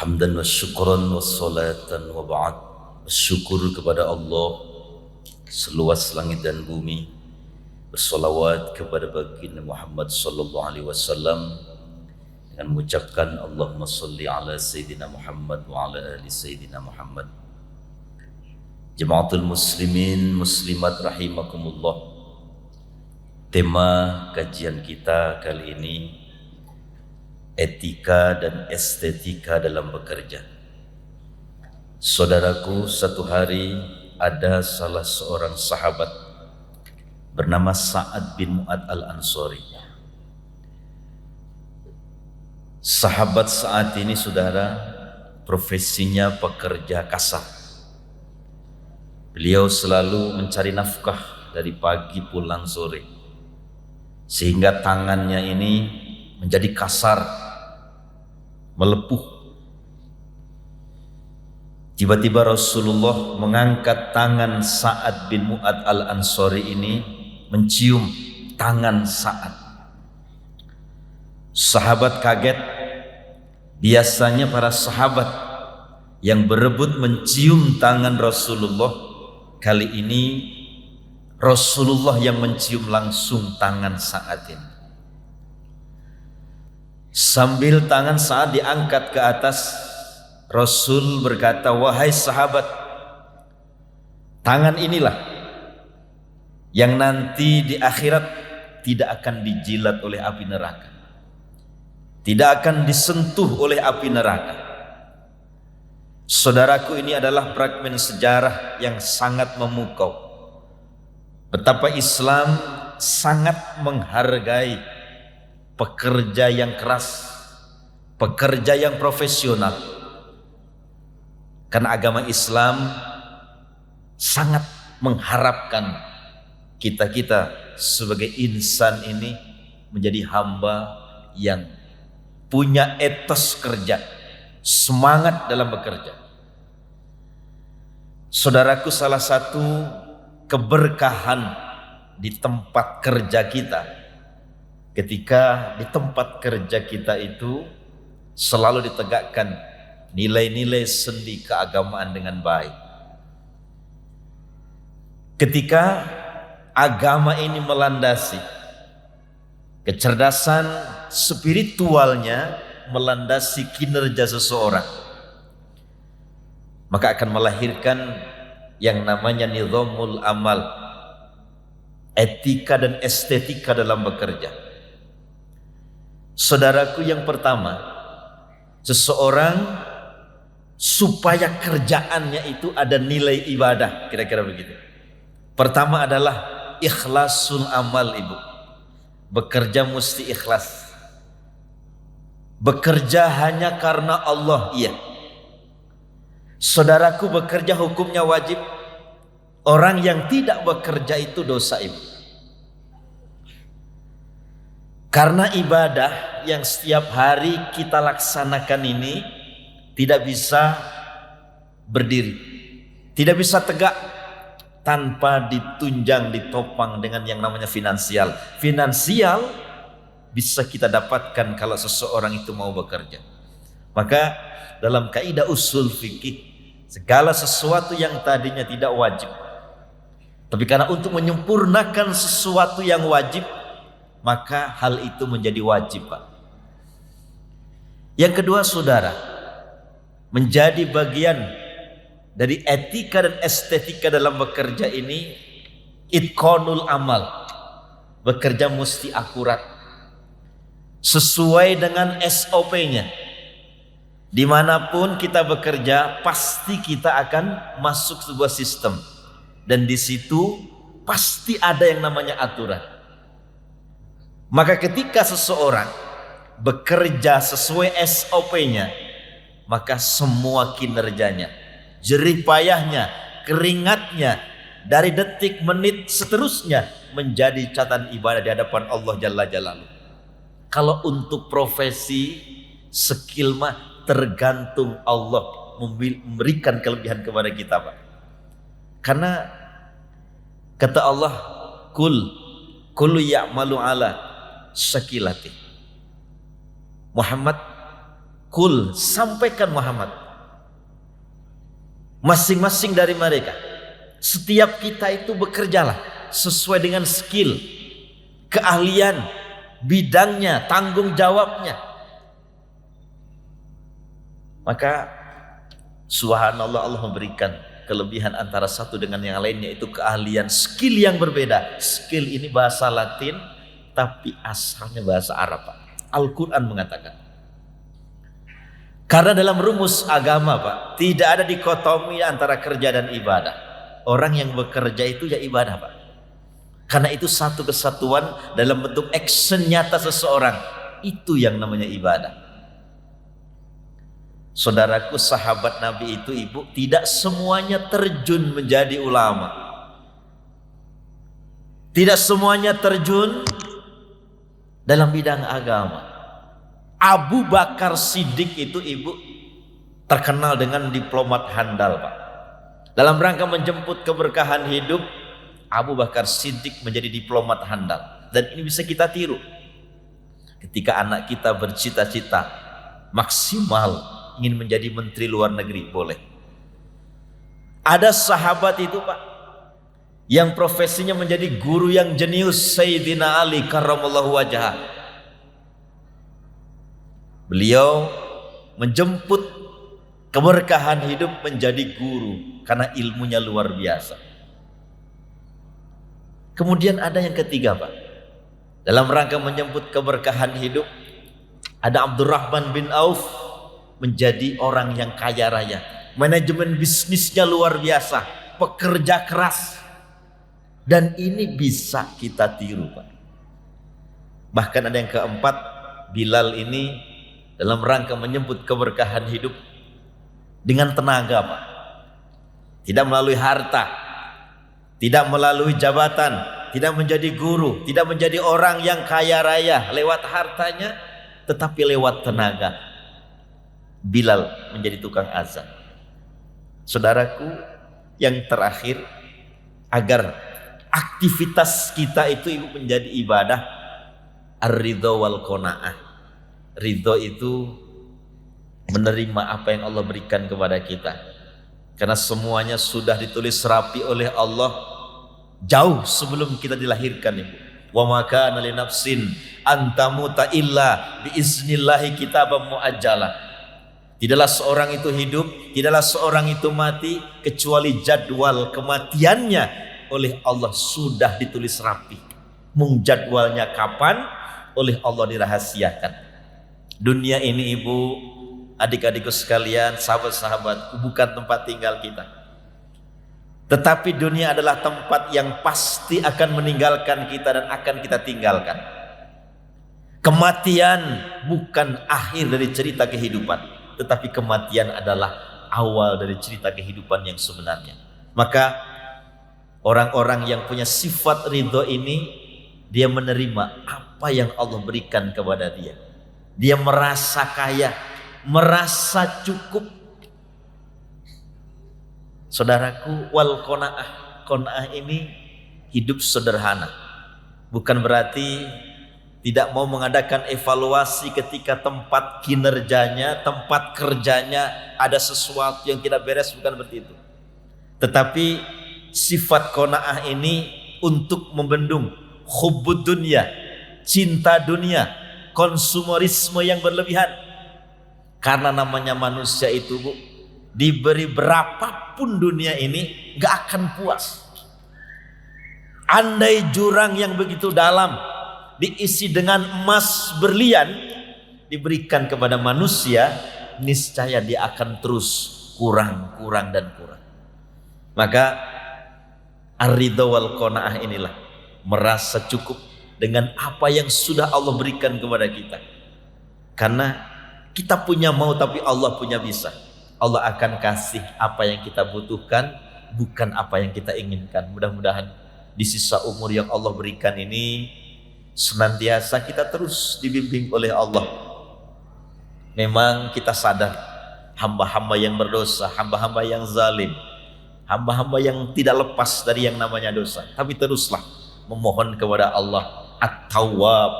Hamdan wa syukran wa salatan wa ba'd. Bersyukur kepada Allah seluas langit dan bumi, bersolawat kepada baginda Muhammad sallallahu alaihi wasallam dengan mengucapkan Allahumma salli ala Sayyidina Muhammad wa ala ali Sayyidina Muhammad. Jamaatul muslimin muslimat rahimakumullah. Tema kajian kita kali ini etika dan estetika dalam bekerja. Saudaraku, satu hari ada salah seorang sahabat bernama Sa'ad bin Mu'ad al-Ansari. Sahabat Sa'ad ini, saudara, profesinya pekerja kasar. Beliau selalu mencari nafkah dari pagi pulang sore, sehingga tangannya ini menjadi kasar, melepuh. Tiba-tiba Rasulullah mengangkat tangan Sa'ad bin Mu'ad al-Ansari ini, mencium tangan Sa'ad. Sahabat kaget. Biasanya para sahabat yang berebut mencium tangan Rasulullah, kali ini Rasulullah yang mencium langsung tangan Sa'ad ini. Sambil tangan Sa'ad diangkat ke atas, Rasul berkata, "Wahai sahabat, tangan inilah yang nanti di akhirat tidak akan dijilat oleh api neraka, tidak akan disentuh oleh api neraka." Saudaraku, ini adalah fragmen sejarah yang sangat memukau. Betapa Islam sangat menghargai pekerja yang keras, pekerja yang profesional. Karena agama Islam sangat mengharapkan kita sebagai insan ini menjadi hamba yang punya etos kerja, semangat dalam bekerja. Saudaraku, salah satu keberkahan di tempat kerja kita, ketika di tempat kerja kita itu selalu ditegakkan nilai-nilai sendi keagamaan dengan baik. Ketika agama ini melandasi kecerdasan spiritualnya, melandasi kinerja seseorang, maka akan melahirkan yang namanya nizamul amal, etika dan estetika dalam bekerja. Saudaraku, yang pertama, seseorang supaya kerjaannya itu ada nilai ibadah, kira-kira begitu. Pertama adalah ikhlasul amal, ibu. Bekerja mesti ikhlas. Bekerja hanya karena Allah, iya. Saudaraku, bekerja hukumnya wajib. Orang yang tidak bekerja itu dosa, ibu. Karena ibadah yang setiap hari kita laksanakan ini tidak bisa berdiri, tidak bisa tegak tanpa ditunjang, ditopang dengan yang namanya finansial. Finansial bisa kita dapatkan kalau seseorang itu mau bekerja. Maka dalam kaidah usul fikih, segala sesuatu yang tadinya tidak wajib, tapi karena untuk menyempurnakan sesuatu yang wajib, maka hal itu menjadi wajib, Pak. Yang kedua, saudara, menjadi bagian dari etika dan estetika dalam bekerja ini, itqanul amal. Bekerja mesti akurat, sesuai dengan SOP-nya. Dimanapun kita bekerja, pasti kita akan masuk sebuah sistem, dan di situ pasti ada yang namanya aturan. Maka ketika seseorang bekerja sesuai SOP-nya, maka semua kinerjanya, jerih payahnya, keringatnya, dari detik, menit, seterusnya menjadi catatan ibadah di hadapan Allah Jalla Jalaluhu. Kalau untuk profesi, skill mah tergantung Allah memberikan kelebihan kepada kita, Pak. Karena kata Allah, kullu ya'malu ala syakilati. Muhammad, Kul, sampaikan Muhammad. Masing-masing dari mereka, setiap kita itu bekerjalah sesuai dengan skill, keahlian, bidangnya, tanggung jawabnya. Maka subhanallah, Allah memberikan kelebihan antara satu dengan yang lainnya, itu keahlian, skill yang berbeda. Skill ini bahasa Latin tapi asalnya bahasa Arab, Pak. Al-Quran mengatakan, karena dalam rumus agama, Pak, tidak ada dikotomi antara kerja dan ibadah. Orang yang bekerja itu ya ibadah, Pak. Karena itu satu kesatuan dalam bentuk action nyata seseorang. Itu yang namanya ibadah. Saudaraku, sahabat Nabi itu, Ibu, tidak semuanya terjun menjadi ulama. Tidak semuanya terjun dalam bidang agama. Abu Bakar Siddiq itu, Ibu, terkenal dengan diplomat handal, Pak. Dalam rangka menjemput keberkahan hidup, Abu Bakar Siddiq menjadi diplomat handal. Dan ini bisa kita tiru. Ketika anak kita bercita-cita maksimal ingin menjadi menteri luar negeri, boleh. Ada sahabat itu, Pak, yang profesinya menjadi guru yang jenius, Sayyidina Ali karramallahu wajhah. Beliau menjemput keberkahan hidup menjadi guru karena ilmunya luar biasa. Kemudian ada yang ketiga, Pak. Dalam rangka menjemput keberkahan hidup, ada Abdurrahman bin Auf, menjadi orang yang kaya raya. Manajemen bisnisnya luar biasa, pekerja keras. Dan ini bisa kita tiru, Pak. Bahkan ada yang keempat, Bilal ini dalam rangka menyebut keberkahan hidup dengan tenaga, Pak. Tidak melalui harta, tidak melalui jabatan, tidak menjadi guru, tidak menjadi orang yang kaya raya lewat hartanya, tetapi lewat tenaga. Bilal menjadi tukang azan. Saudaraku, yang terakhir, agar aktivitas kita itu, Ibu, menjadi ibadah, ar-ridho wal qanaah. Ridho itu menerima apa yang Allah berikan kepada kita, karena semuanya sudah ditulis rapi oleh Allah jauh sebelum kita dilahirkan, Ibu. Wa ma kana li nafsin an tamuta illa bi iznillahi kitaban muajjalah. Tidaklah seorang itu hidup, tidaklah seorang itu mati kecuali jadwal kematiannya oleh Allah sudah ditulis rapi. Mung jadwalnya kapan oleh Allah dirahasiakan. Dunia ini, Ibu, adik-adikku sekalian, sahabat-sahabatku, bukan tempat tinggal kita. Tetapi dunia adalah tempat yang pasti akan meninggalkan kita dan akan kita tinggalkan. Kematian bukan akhir dari cerita kehidupan, tetapi kematian adalah awal dari cerita kehidupan yang sebenarnya. Maka orang-orang yang punya sifat ridho ini, dia menerima apa yang Allah berikan kepada dia. Dia merasa kaya, merasa cukup. Saudaraku, wal qanaah. Qanaah ini hidup sederhana. Bukan berarti tidak mau mengadakan evaluasi ketika tempat kinerjanya, tempat kerjanya ada sesuatu yang tidak beres, bukan seperti itu. Tetapi sifat qanaah ini untuk membendung hubbud dunya, cinta dunia, konsumerisme yang berlebihan. Karena namanya manusia itu, Bu, diberi berapapun dunia ini gak akan puas. Andai jurang yang begitu dalam diisi dengan emas berlian diberikan kepada manusia, niscaya dia akan terus kurang dan kurang. Maka ar-ridho wal qanaah inilah merasa cukup dengan apa yang sudah Allah berikan kepada kita. Karena kita punya mau tapi Allah punya bisa. Allah akan kasih apa yang kita butuhkan, bukan apa yang kita inginkan. Mudah-mudahan di sisa umur yang Allah berikan ini senantiasa kita terus dibimbing oleh Allah. Memang kita sadar hamba-hamba yang berdosa, hamba-hamba yang zalim, hamba-hamba yang tidak lepas dari yang namanya dosa. Tapi teruslah memohon kepada Allah At-Tawwab,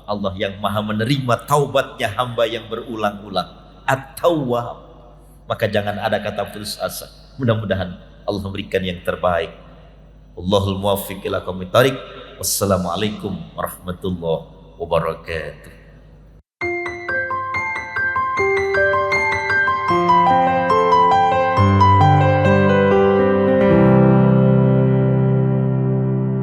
Allah yang maha menerima taubatnya hamba yang berulang-ulang. At-Tawwab. Maka jangan ada kata putus asa. Mudah-mudahan Allah memberikan yang terbaik. Allahul muwaffiq ila aqwamit thoriq. Wassalamualaikum warahmatullahi wabarakatuh.